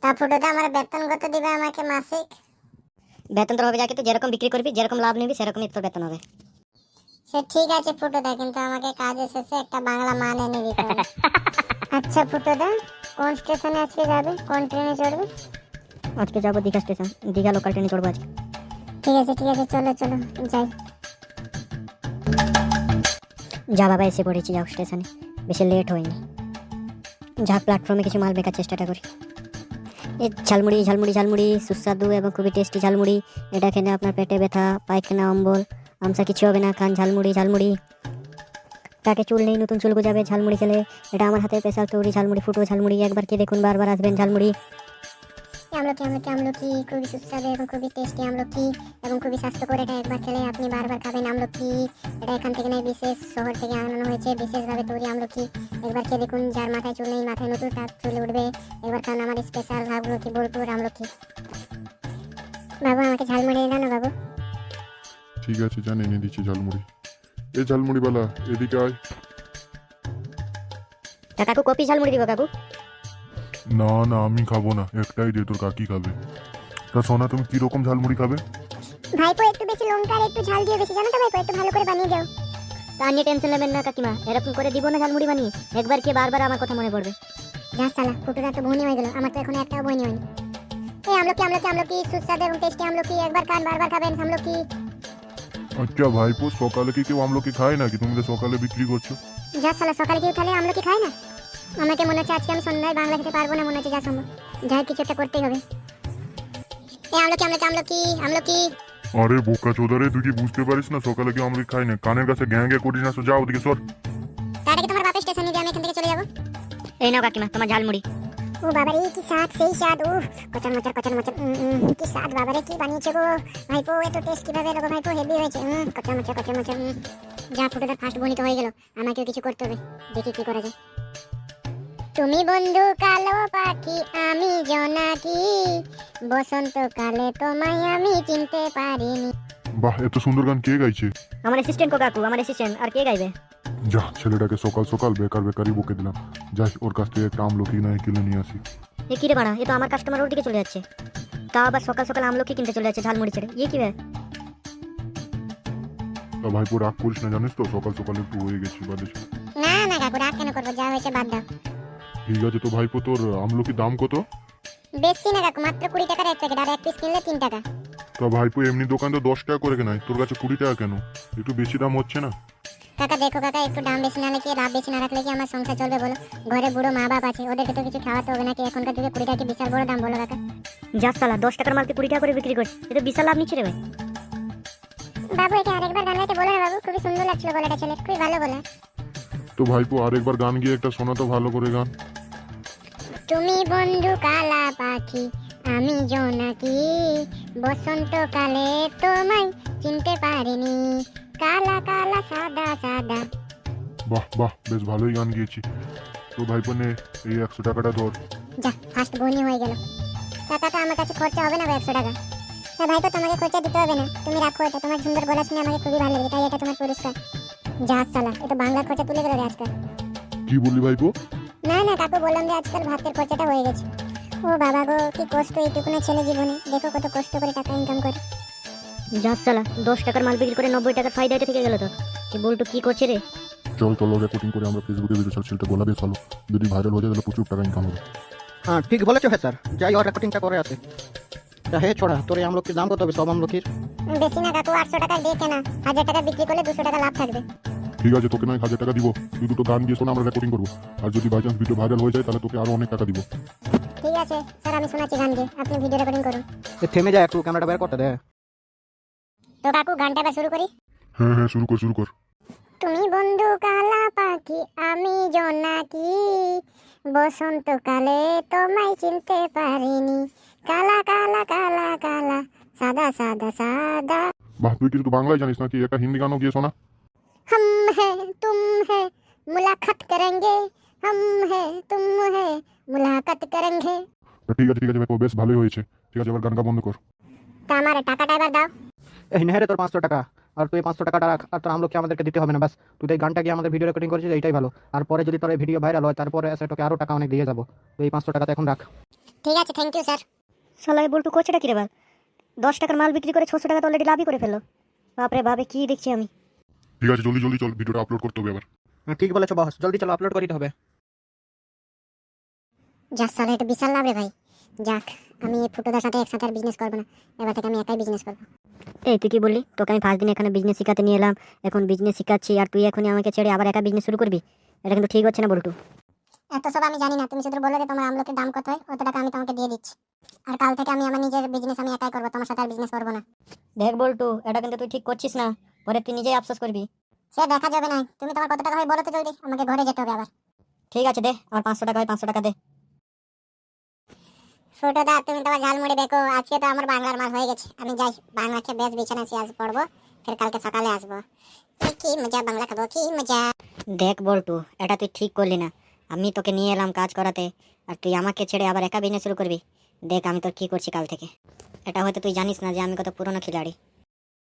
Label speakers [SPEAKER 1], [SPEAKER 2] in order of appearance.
[SPEAKER 1] তা ফুটোদা আমার বেতন কত দিবে আমাকে মাসিক?
[SPEAKER 2] বেতন তোর হবে যাকে তুই যেরকম বিক্রি করবি, যেরকম লাভ নিবি সেরকমই তোর বেতন হবে।
[SPEAKER 1] সে ঠিক আছে ফুটোদা, কিন্তু আমাকে কাজে শেষে একটা বাংলা মান এনে দিতে হবে। আচ্ছা ফুটোদা, কোন স্টেশনে আজকে যাবে, কোন ট্রেনে চড়বে?
[SPEAKER 2] আজকে যাবো দীঘা স্টেশন, দীঘা লোকাল ট্রেনে চড়বো আজকে।
[SPEAKER 1] ঠিক আছে চলো চলো যাই।
[SPEAKER 2] যা বাবা, এসে পড়েছি, যাও স্টেশনে, বেশি লেট হয়নি। যা প্ল্যাটফর্মে কিছু মাল বেকার চেষ্টাটা করি। এই ঝালমুড়ি ঝালমুড়ি ঝালমুড়ি সুস্বাদু এবং খুবই টেস্টি ঝালমুড়ি। এটা খেলে আপনার পেটে ব্যথা, পায়খানা, অম্বল, আমসা কিছু হবে না। খান ঝালমুড়ি ঝালমুড়ি। তাকে চুল নেই, নতুন চুল গজাবে ঝালমুড়ি খেলে। এটা আমার হাতে স্পেশাল তৈরি ঝালমুড়ি, ফুটো ঝালমুড়ি। একবার খেয়ে দেখুন, বারবার আসবেন। ঝালমুড়ি
[SPEAKER 1] আমলকি খুবই সুস্বাদু এবং খুবই টেস্টি আমলকি এবং খুবই স্বাস্থ্যকর। এটা একবার খেলে আপনি বারবার খাবেন। আমলকি এটা এখান থেকে নয়, বিশেষ শহর থেকে আনানো হয়েছে, বিশেষভাবে তৈরি আমলকি। একবার খেয়ে দেখুন, যার মাথায় চুল নেই মাথায় নতুন তার চুল উঠবে। একবার খান আমার স্পেশাল আমলকি, বোলপুর আমলকি। বাবু আমাকে ঝালমুড়ি দাও না বাবু।
[SPEAKER 3] ঠিক আছে, জানি এনে দিচ্ছি ঝালমুড়ি। এই ঝালমুড়িওয়ালা এদিকে আয়।
[SPEAKER 2] তা কাকু কপি ঝালমুড়ি দিব কাকু?
[SPEAKER 3] না না, আমি খাবো না, একটাই দে, তোর কাকি খাবে। তা সোনা, তুমি কিরকম ঝালমুড়ি খাবে?
[SPEAKER 1] ভাইপো একটু বেশি লঙ্কা আর একটু ঝাল দিয়ে বেশি, জানো তো ভাইপো, একটু ভালো করে বানিয়ে দাও।
[SPEAKER 2] তা নিয়ে টেনশন নেবেন না কাকিমা, এরকম করে দিব না ঝালমুড়ি বানিয়ে। একবার খেয়ে বারবার আমার কথা মনে পড়বে।
[SPEAKER 1] যা সালা, ফুটোটা তো বহনি হয়ে গেল, আমার তো এখন একটাও বহনি হয়নি। এই আমলকি সুস্বাদু এবং টেস্টি আমলকি, একবার খান বারবার খাবেন আমলকি।
[SPEAKER 3] আচ্ছা ভাইপো, সকালে কি কেউ আমলকি খায় নাকি? তুমি তো সকালে বিক্রি করছো।
[SPEAKER 1] যা সালা, সকালে কেউ তাহলে আমলকি খায় না? আমাকে মনে হচ্ছে আজকে আমি সন্ধ্যায় বাংলা খেতে পারবো না, মনে হচ্ছে যা সম্ভব। যাই কিছু একটা করতেই হবে। এই আমলকি।
[SPEAKER 3] আরে বোকা চোদারে, তুই কি বুঝতে পারিস না সকালে কেউ আমলকি খায় না? কানের কাছে গ্যাঁ গ্যাঁ করিস না, তো যাও ওদিকে সর।
[SPEAKER 1] তার আগে তোমার বাপের স্টেশনে দিয়ে আমি এখান থেকে চলে যাবো।
[SPEAKER 2] এই নাও কাকিমা তোমার ঝালমুড়ি।
[SPEAKER 1] ও বাবারে কি স্বাদ, সেই স্বাদ। কচন মচর কি স্বাদ বাবারে, কি বানিয়েছে গো ভাইপো, এত টেস্ট কিভাবে এলো গো ভাইপো, হেভি হয়েছে। কচন মচর। যা ফুটোটা ফার্স্ট বনিত হয়ে গেল, আমাকেও কিছু করতে হবে, দেখি কি করা যায়। তুমি বন্ধু কালো পাখি, আমি জোনাকি, বসন্তকালে তোমায় আমি চিনতে পারিনি।
[SPEAKER 3] বাহ, এত সুন্দর গান কে গাইছে?
[SPEAKER 2] আমার অ্যাসিস্ট্যান্ট কো কাকু, আমার অ্যাসিস্ট্যান্ট। আর কে গাইবে?
[SPEAKER 3] যা, ছেলেটাকে সকাল সকাল বেকারই বকে দিলাম। যাই, ওর কাছ থেকে একটা আমলকি নয় কিনে নিয়ে আসি।
[SPEAKER 2] এ কি রে বাড়া, এ তো আমার কাস্টমার ওর দিকে চলে যাচ্ছে। তা আবার সকাল সকাল আমলকি কিনতে চলে যাচ্ছে ঝালমুড়ি ছেড়ে, ইয়ে কি বে?
[SPEAKER 3] তা ভাইপো রাগ করিস না, জানিস তো সকাল সকাল একটু হয়ে গেছি বাদে।
[SPEAKER 1] না কাকু, রাগ কেন করবো, যা হয়েছে বাদ দাও।
[SPEAKER 3] ঠিক আছে, তো ভাইপো তোর আমলকির দাম কত?
[SPEAKER 1] বেশি না কাকু, মাত্র 20 টাকার এক প্যাকেট, আর এক পিস কিনলে 3 টাকা।
[SPEAKER 3] তা ভাইপো এমনি দোকান তো 10 টাকা করে কেনাই, তোর কাছে 20 টাকা কেন? একটু বেশি দাম হচ্ছে না?
[SPEAKER 1] কাকা দেখো কাকা, একটু দাম বেশি না হলে কি, লাভ বেশি না রাখলে কি আমার সংসার চলবে বলো? ঘরে বুড়ো মা বাপ আছে, ওদেরকে তো কিছু খাওয়াতে হবে নাকি? এখনকার যুগে 20 টাকা কি বিশাল বড় দাম বলো কাকা?
[SPEAKER 2] যা সালা, 10 টাকার মালকে 20 টাকা করে বিক্রি করছে, এটা বিশাল লাভ নিচ্ছে রে ভাই।
[SPEAKER 1] বাবু এটা আরেকবার গান গাইতে বলো না বাবু, খুবই সুন্দর লাগছিল গলাটা, ছেলে খুবই ভালো বলে।
[SPEAKER 3] তো ভাইপো আরেকবার গান গিয়ে একটা শোনা তো ভালো করে গান।
[SPEAKER 1] তুমি বন্ধু কালা পাখি, আমি জোনাকি, বসন্তকালে তোমায় চিনতে পারিনি, কালা কালা সাদা সাদা।
[SPEAKER 3] বাহ বাহ, বেশ ভালোই গান গিয়েছি। তো ভাইপো নে, এই 100 টাকাটা ধর।
[SPEAKER 1] যা ফার্স্ট বনি হয়ে গেল। টাকাটা আমার কাছে খরচা হবে না 100 টাকা। হ্যাঁ ভাই, তো তোমাকে খরচা দিতে হবে না, তুমি রাখো এটা। তোমার সুন্দর গলা শুনে আমাকে খুবই ভালো লাগে, তাই এটা তোমার পুরস্কার। যা সালা, এটা বাংলার খরচা তুলে গেল রে আজকাল।
[SPEAKER 3] কি বললি ভাইপো?
[SPEAKER 1] না কাকু, বললাম যে আজকাল ভাতের খরচাটা হয়ে গেছে। ও বাবা গো, কি কষ্ট এইটুকুনা ছেলে জীবনে, দেখো কত কষ্ট করে টাকা ইনকাম করে।
[SPEAKER 2] যা সালা, 10 টাকার মাল বিক্রি করে 90 টাকার ফায়দা থেকে গেল তো। কি বলতো কি করছে রে?
[SPEAKER 3] চলো রেকর্ডিং করে আমরা ফেসবুকে ভিডিও ছাড়ছি, ছেলেটা গলা বেশ ভালো, যদি ভাইরাল হয়ে যায় তাহলে প্রচুর টাকা ইনকাম হবে।
[SPEAKER 4] হ্যাঁ ঠিক বলেছো হ্যাঁ স্যার, যাই ওর রেকর্ডিংটা করে আছে। তা হে ছোড়া, তোর এই আমলকির দাম কত হবে সব আমলকির?
[SPEAKER 1] বেশি না কাকু, 800 টাকা দিয়ে কেনা, 1000 টাকা বিক্রি করলে 200 টাকা লাভ থাকবে।
[SPEAKER 3] ঠিক আছে, তোকে নয় 1000 টাকা দিব, তুই দুটো গান গিয়ে শোনা, আমরা রেকর্ডিং করবো। আর যদি বাই চান্স ভিডিও ভাইরাল হয়ে যায় তাহলে তোকে আরো অনেক টাকা দিব।
[SPEAKER 1] ঠিক আছে স্যার, আমি শোনাচ্ছি গান গিয়ে, আপনি ভিডিও রেকর্ডিং করুন।
[SPEAKER 4] এ থেমে যায় একটু, ক্যামেরাটা বের করতে দে।
[SPEAKER 1] তো কাকু গানটা এবার শুরু করি।
[SPEAKER 3] হ্যাঁ শুরু কর।
[SPEAKER 1] তুমি বন্ধু কালা পাখি, আমি জোনাকি, বসন্তকালে তোমায় চিনতে পারিনি, কালা কালা কালা কালা সাদা সাদা সাদা।
[SPEAKER 3] বাহ, তুই কিছু তো বাংলায় জানিস নাকি? একটা হিন্দি গানও গিয়ে শোনা।
[SPEAKER 1] हम है तुम है मुलाकात करेंगे, हम है तुम है मुलाकात करेंगे।
[SPEAKER 3] ঠিক আছে ভাইপো, বেশ ভালোই হয়েছে। ঠিক আছে, এবার গানটা বন্ধ কর।
[SPEAKER 1] তা আমার টাকাটা এবার দাও।
[SPEAKER 4] এই নে রে তোর 500 টাকা, আর তুই 500 টাকাটা রাখ, আর তোর আমলকি আমাদেরকে দিতে হবে না। বাস তুই এই গানটা গিয়ে আমাদের ভিডিও রেকর্ডিং করেছিস, এইটাই ভালো। আর পরে যদি তোর এই ভিডিও ভাইরাল হয়, তারপরে এসে তোকে আরও টাকা অনেক দিয়ে যাবো। তুই এই 500 টাকাটা এখন রাখ।
[SPEAKER 1] ঠিক আছে, থ্যাংক ইউ স্যার।
[SPEAKER 2] শালা এই বল্টু করছেটা কি রে বাল? 10 টাকার মাল বিক্রি করে 600 টাকা তো অলরেডি লাভই করে ফেললো। বাপরে বাপে কি দেখছি আমি।
[SPEAKER 3] ঠিক আছে, জলদি জলদি চল, ভিডিওটা আপলোড করতে হবে এবার।
[SPEAKER 4] ঠিক বলেছো বস, জলদি চলো, আপলোড করিতে হবে।
[SPEAKER 1] যাক সালা, এটা বিশাল লাভ রে ভাই। যাক, আমি এই ফুটোদার সাথে একসাথে আর বিজনেস করবো না, এবার থেকে আমি একাই বিজনেস করবো।
[SPEAKER 2] এই তুই কি বললি? তোকে আমি 5 দিন এখানে বিজনেস শিখাতে নিয়ে এলাম, এখন বিজনেস শিখাচ্ছি, আর তুই এখনই আমাকে ছেড়ে আবার একা বিজনেস শুরু করবি? এটা কিন্তু ঠিক হচ্ছে না বল্টু।
[SPEAKER 1] এত সব আমি জানি না, তুমি শুধু বলে যে তোমার আমলকির দাম কত হয়, অত টাকা আমি তোমাকে দিয়ে দিচ্ছি। আর কাল থেকে আমি আমার নিজের বিজনেস আমি একাই করবো, তোমার সাথে আর বিজনেস করবো না।
[SPEAKER 2] দেখ বল্টু, এটা কিন্তু তুই ঠিক করছিস না, পরে তুই নিজেই আফসোস করবি।
[SPEAKER 1] সে দেখা যাবে না, তুমি তোমার কত টাকা হয় বলো তো জলদি, আমাকে ঘরে যেতে হবে আবার।
[SPEAKER 2] ঠিক আছে দে, আমার 500 টাকা হয় 500 টাকা দে।
[SPEAKER 1] ফুটোদা, তুমি তোমার ঝালমুড়ি দেখো, আজকে তো আমার বাংলার মাল হয়ে গেছে। আমি যাই বাংলা খেয়ে বেশ বিছানায় আজ পড়বো, ফের কালকে সকালে আসবো। কি মজা, বাংলা খাবো, কি মজা।
[SPEAKER 2] দেখ বল্টু, এটা তুই ঠিক করলি না। আমি তোকে নিয়ে এলাম কাজ করাতে, আর তুই আমাকে ছেড়ে আবার একা বিজনেস শুরু করবি। দেখ আমি তোর কি করছি কাল থেকে। এটা হয়তো তুই জানিস না যে আমি কত পুরনো খিলাড়ি।